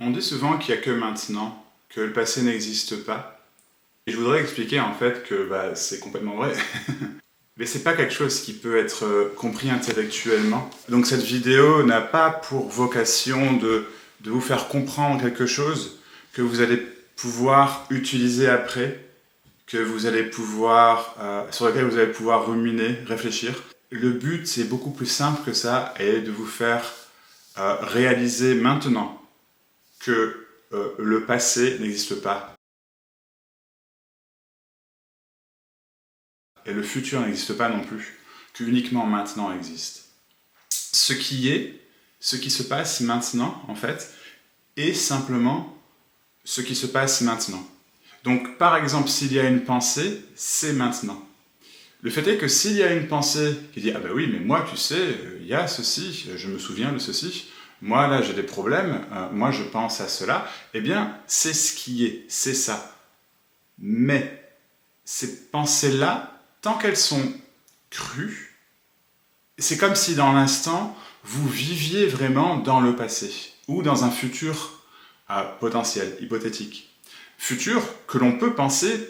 On dit souvent qu'il n'y a que maintenant, que le passé n'existe pas. Et je voudrais expliquer en fait que c'est complètement vrai. Mais c'est pas quelque chose qui peut être compris intellectuellement. Donc cette vidéo n'a pas pour vocation de vous faire comprendre quelque chose que vous allez pouvoir utiliser après, que vous allez pouvoir, sur lequel vous allez pouvoir ruminer, réfléchir. Le but, c'est beaucoup plus simple que ça, et de vous faire réaliser maintenant que le passé n'existe pas et le futur n'existe pas non plus, que uniquement maintenant existe. Ce qui se passe maintenant, en fait, est simplement ce qui se passe maintenant. Donc, par exemple, s'il y a une pensée, c'est maintenant. Le fait est que s'il y a une pensée qui dit « Ah ben oui, mais moi, tu sais, il y a ceci, je me souviens de ceci, moi, là, j'ai des problèmes, moi, je pense à cela », eh bien, c'est ce qui est, c'est ça. Mais ces pensées-là, tant qu'elles sont crues, c'est comme si dans l'instant, vous viviez vraiment dans le passé, ou dans un futur potentiel, hypothétique. Futur que l'on peut penser,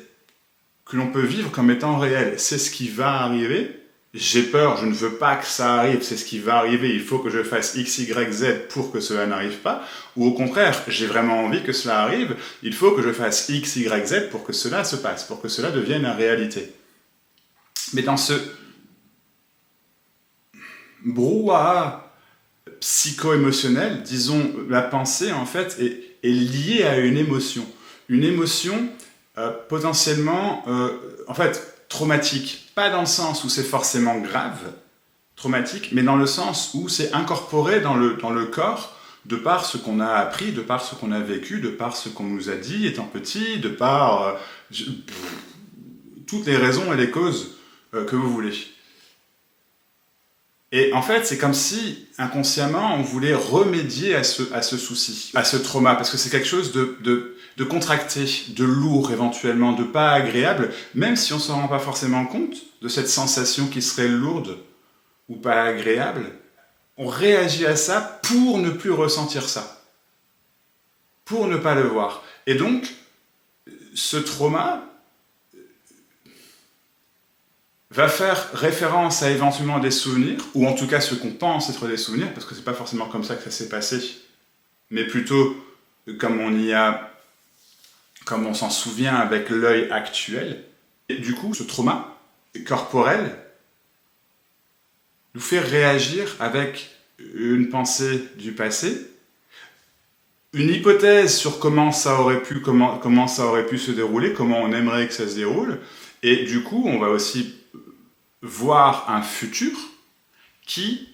que l'on peut vivre comme étant réel. C'est ce qui va arriver. J'ai peur, je ne veux pas que ça arrive, c'est ce qui va arriver, il faut que je fasse X, Y, Z pour que cela n'arrive pas. Ou au contraire, j'ai vraiment envie que cela arrive, il faut que je fasse X, Y, Z pour que cela se passe, pour que cela devienne une réalité. Mais dans ce brouhaha psycho-émotionnel, disons, la pensée, en fait, est liée à une émotion. Une émotion potentiellement, en fait, traumatique. Pas dans le sens où c'est forcément grave, traumatique, mais dans le sens où c'est incorporé dans le corps, de par ce qu'on a appris, de par ce qu'on a vécu, de par ce qu'on nous a dit étant petit, de par toutes les raisons et les causes que vous voulez. Et en fait, c'est comme si, inconsciemment, on voulait remédier à ce souci, à ce trauma, parce que c'est quelque chose de contracté, de lourd éventuellement, de pas agréable, même si on ne s'en rend pas forcément compte de cette sensation qui serait lourde ou pas agréable, on réagit à ça pour ne plus ressentir ça, pour ne pas le voir. Et donc, ce trauma va faire référence à éventuellement des souvenirs, ou en tout cas ce qu'on pense être des souvenirs, parce que c'est pas forcément comme ça que ça s'est passé, mais plutôt comme on s'en souvient avec l'œil actuel. Et du coup, ce trauma corporel nous fait réagir avec une pensée du passé, une hypothèse sur comment ça aurait pu se dérouler, comment on aimerait que ça se déroule, et du coup, on va aussi voir un futur qui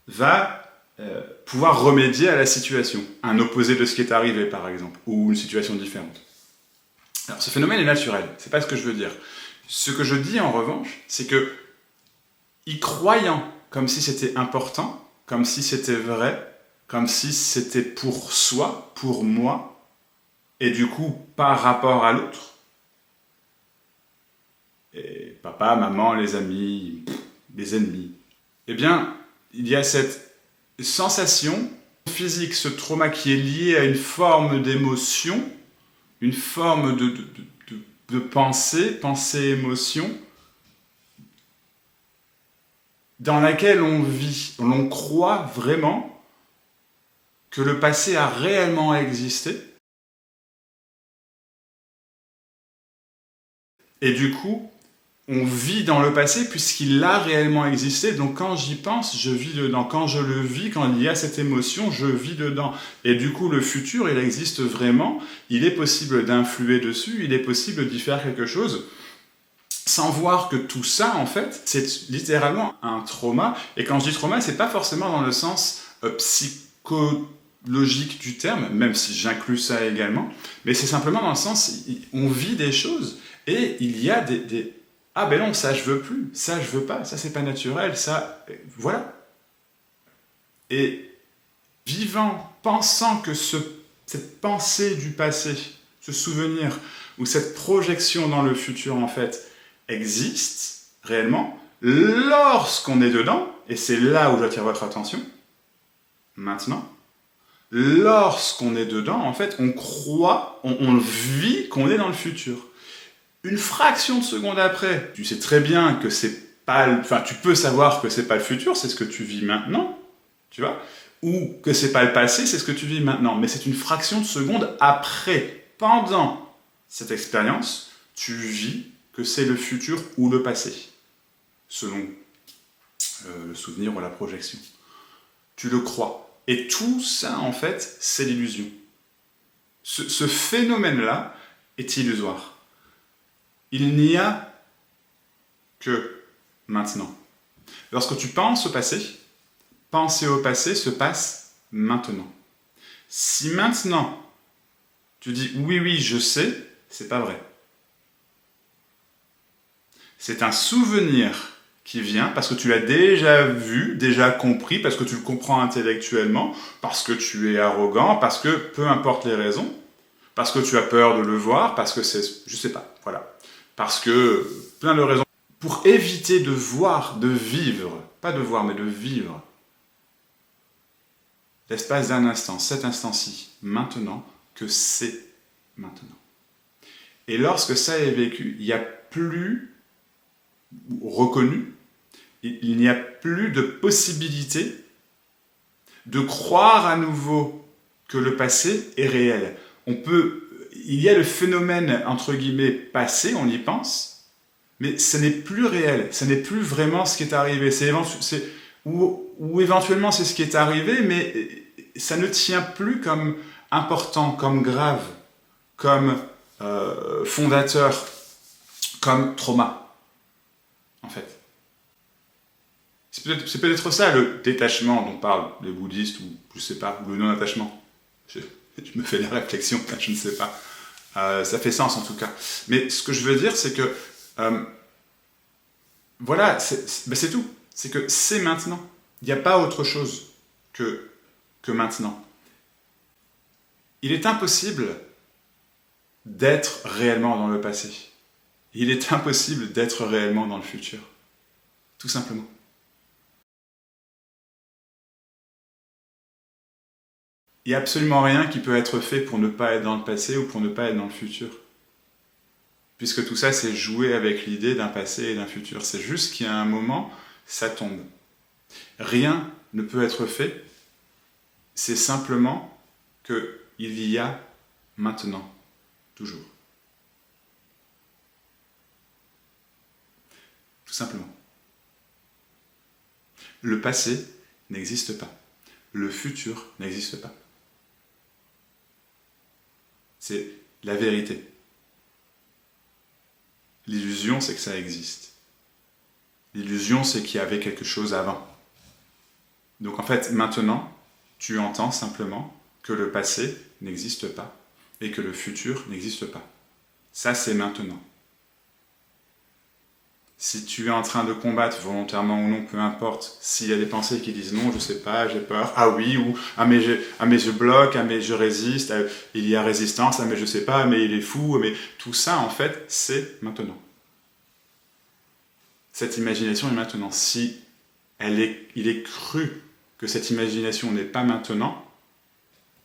va pouvoir remédier à la situation, un opposé de ce qui est arrivé par exemple, ou une situation différente. Alors ce phénomène est naturel, c'est pas ce que je veux dire. Ce que je dis en revanche, c'est que y croyant comme si c'était important, comme si c'était vrai, comme si c'était pour soi, pour moi, et du coup par rapport à l'autre, et papa, maman, les amis, les ennemis, eh bien, il y a cette sensation physique, ce trauma qui est lié à une forme d'émotion, une forme de pensée-émotion, dans laquelle on vit, l'on croit vraiment que le passé a réellement existé, et du coup, on vit dans le passé puisqu'il a réellement existé, donc quand j'y pense, je vis dedans. Quand je le vis, quand il y a cette émotion, je vis dedans. Et du coup, le futur, il existe vraiment, il est possible d'influer dessus, il est possible d'y faire quelque chose, sans voir que tout ça, en fait, c'est littéralement un trauma. Et quand je dis trauma, c'est pas forcément dans le sens psychologique du terme, même si j'inclus ça également, mais c'est simplement dans le sens, on vit des choses, et il y a des ah ben non, ça je veux plus, ça je veux pas, ça c'est pas naturel, ça... Voilà. Et vivant, pensant que cette pensée du passé, ce souvenir, ou cette projection dans le futur en fait, existe réellement, lorsqu'on est dedans, et c'est là où j'attire votre attention, maintenant, Lorsqu'on est dedans, en fait, on croit, on vit qu'on est dans le futur. Une fraction de seconde après, tu sais très bien que c'est pas, enfin, tu peux savoir que c'est pas le futur, c'est ce que tu vis maintenant, tu vois, ou que c'est pas le passé, c'est ce que tu vis maintenant. Mais c'est une fraction de seconde après, pendant cette expérience, tu vis que c'est le futur ou le passé, selon le souvenir ou la projection. Tu le crois. Et tout ça, en fait, c'est l'illusion. Ce phénomène-là est illusoire. Il n'y a que maintenant. Lorsque tu penses au passé, penser au passé se passe maintenant. Si maintenant tu dis oui, oui, je sais, c'est pas vrai. C'est un souvenir qui vient parce que tu l'as déjà vu, déjà compris, parce que tu le comprends intellectuellement, parce que tu es arrogant, parce que peu importe les raisons, parce que tu as peur de le voir, parce que c'est, je sais pas, voilà, parce que plein de raisons. Pour éviter de voir, de vivre, pas de voir mais de vivre, l'espace d'un instant, cet instant-ci, maintenant, que c'est maintenant. Et lorsque ça est vécu, il n'y a plus reconnu, il n'y a plus de possibilité de croire à nouveau que le passé est réel. Il y a le phénomène, entre guillemets, passé, on y pense, mais ce n'est plus réel, ce n'est plus vraiment ce qui est arrivé. Ou éventuellement c'est ce qui est arrivé, mais ça ne tient plus comme important, comme grave, comme fondateur, comme trauma, en fait. C'est peut-être ça le détachement dont parlent les bouddhistes, ou je sais pas, ou le non-attachement. Je me fais des réflexions, je ne sais pas. Ça fait sens en tout cas. Mais ce que je veux dire, c'est que voilà, c'est tout. C'est que c'est maintenant. Il n'y a pas autre chose que maintenant. Il est impossible d'être réellement dans le passé. Il est impossible d'être réellement dans le futur. Tout simplement. Il n'y a absolument rien qui peut être fait pour ne pas être dans le passé ou pour ne pas être dans le futur. Puisque tout ça, c'est jouer avec l'idée d'un passé et d'un futur. C'est juste qu'il y a un moment, ça tombe. Rien ne peut être fait, c'est simplement qu'il y a maintenant, toujours. Tout simplement. Le passé n'existe pas. Le futur n'existe pas. C'est la vérité. L'illusion, c'est que ça existe. L'illusion, c'est qu'il y avait quelque chose avant. Donc en fait, maintenant, tu entends simplement que le passé n'existe pas et que le futur n'existe pas. Ça, c'est maintenant. Si tu es en train de combattre volontairement ou non, peu importe, s'il y a des pensées qui disent non, je sais pas, j'ai peur, ah oui, ou ah mais je bloque, ah mais je résiste, il y a résistance, ah mais je sais pas, mais il est fou, mais tout ça en fait, c'est maintenant. Cette imagination est maintenant. Si il est cru que cette imagination n'est pas maintenant,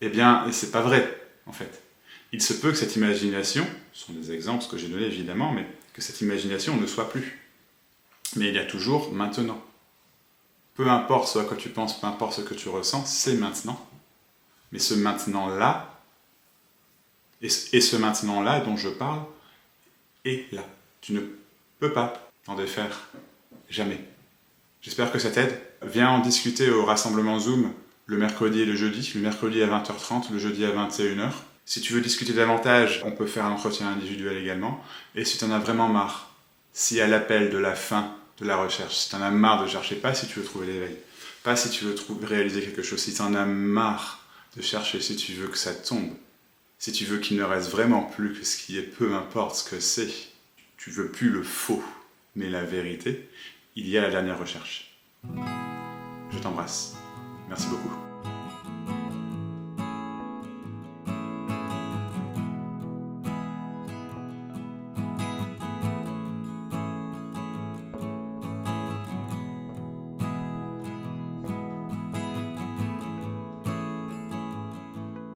eh bien, c'est pas vrai, en fait. Il se peut que cette imagination, ce sont des exemples que j'ai donnés évidemment, mais que cette imagination ne soit plus. Mais il y a toujours maintenant. Peu importe ce à quoi tu penses, peu importe ce que tu ressens, c'est maintenant. Mais ce maintenant-là, et ce maintenant-là dont je parle, est là. Tu ne peux pas t'en défaire. Jamais. J'espère que ça t'aide. Viens en discuter au rassemblement Zoom le mercredi et le jeudi. Le mercredi à 20h30, le jeudi à 21h. Si tu veux discuter davantage, on peut faire un entretien individuel également. Et si tu en as vraiment marre, si à l'appel de la fin de la recherche, si tu en as marre de chercher, pas si tu veux trouver l'éveil, pas si tu veux réaliser quelque chose, si tu en as marre de chercher, si tu veux que ça tombe, si tu veux qu'il ne reste vraiment plus que ce qui est, peu importe ce que c'est, tu veux plus le faux, mais la vérité, il y a la dernière recherche. Je t'embrasse. Merci beaucoup.